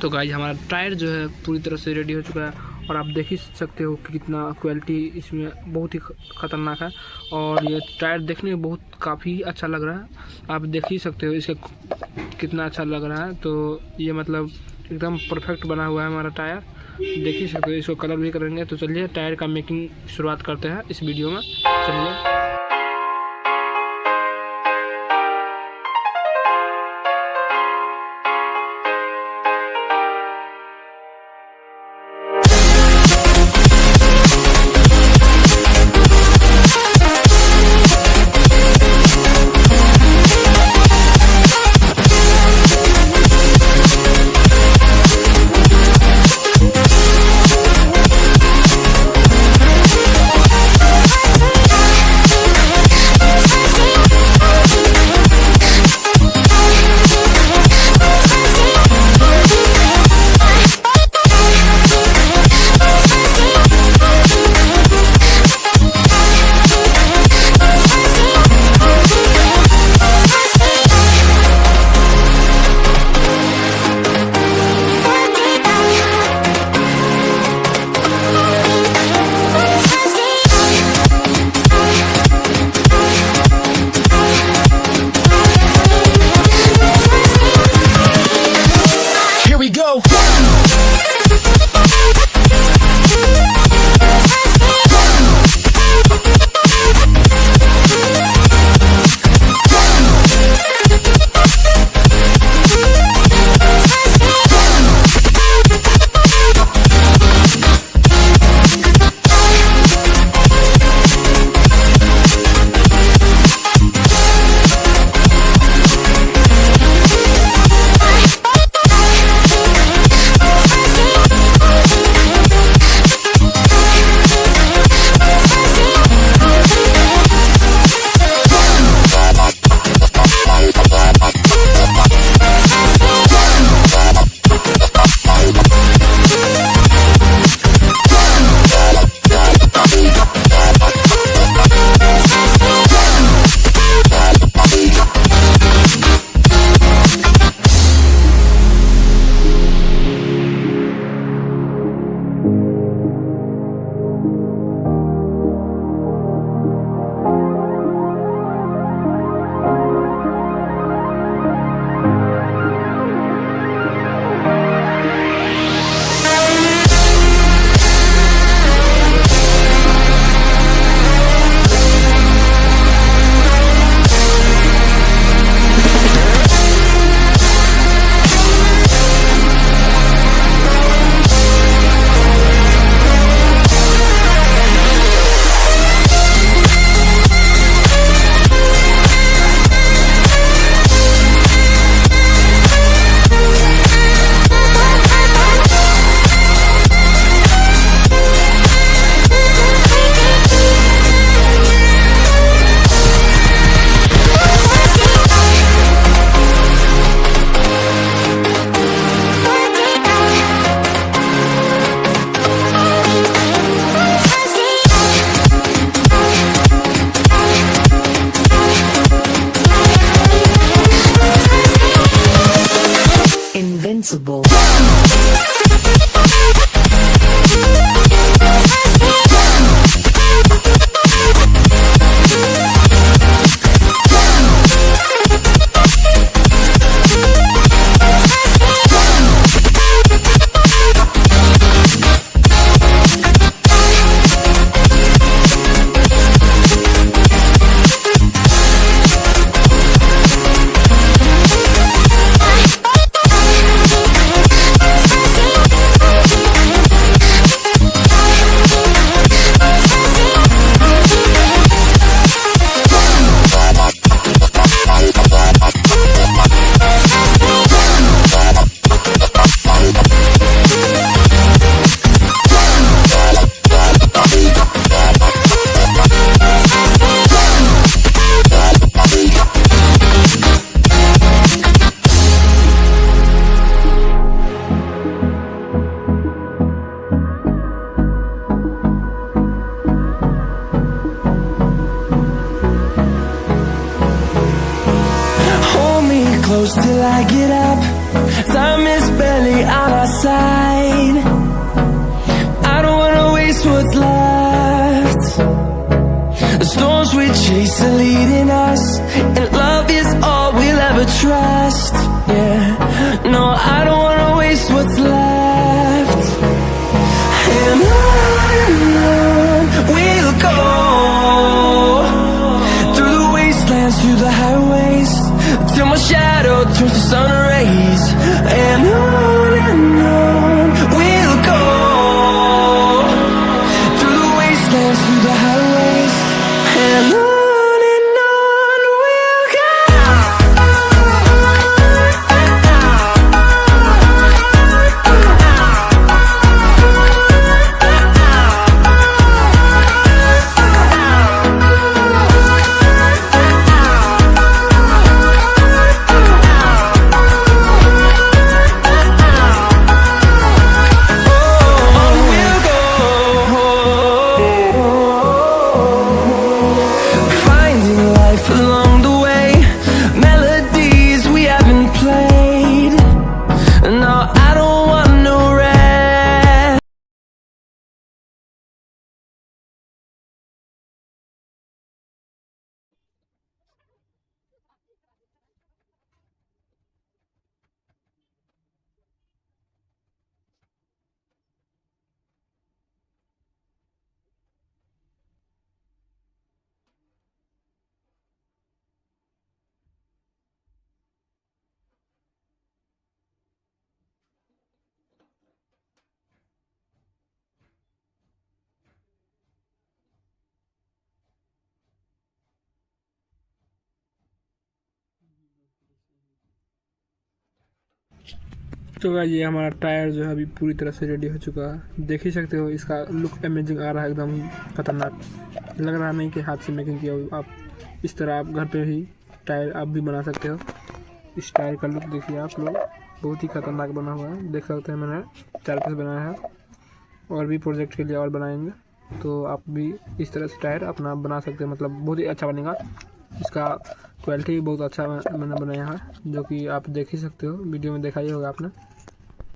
तो गाइस हमारा टायर जो है पूरी तरह से रेडी हो चुका है और आप देख ही सकते हो कि कितना क्वालिटी इसमें बहुत ही ख़तरनाक है। और ये टायर देखने में बहुत काफ़ी अच्छा लग रहा है, आप देख ही सकते हो इसका कितना अच्छा लग रहा है। तो ये मतलब एकदम परफेक्ट बना हुआ है हमारा टायर, देख ही सकते हो। इसको कलर भी करेंगे। तो चलिए टायर का मेकिंग शुरुआत करते हैं इस वीडियो में। चलिए Invincible. barely on our side. I don't wanna waste what's left. The storms we chase are leading us, and love is all we'll ever trust. Yeah, no, I don't wanna waste what's left. And on we'll go, through the wastelands, through the highways, till my shadow turns to sun rays. And on we'll go, through the wastelands, through the highways, and on we'll go. Along the way, melodies we haven't played. No, I don't want no rest. तो guys ये हमारा tyre जो है अभी पूरी तरह से ready हो चुका है। देख ही सकते हो इसका लुक अमेजिंग आ रहा है, एकदम खतरनाक लग रहा नहीं कि हाथ से मेकिंग किया हो। आप इस तरह आप घर पे ही टायर आप भी बना सकते हो। इस टायर का लुक देखिए आप लोग, बहुत ही खतरनाक बना हुआ है। देख सकते हैं मैंने 4 पीस बनाया है, और भी प्रोजेक्ट के लिए और बनाएंगे, तो आप भी इस तरह से टायर अपना बना सकते हैं। मतलब बहुत ही अच्छा बनेगा। इसका क्वालिटी बहुत अच्छा मैंने बनाया है, जो कि आप देख ही सकते हो, वीडियो में देखा ही होगा आपने।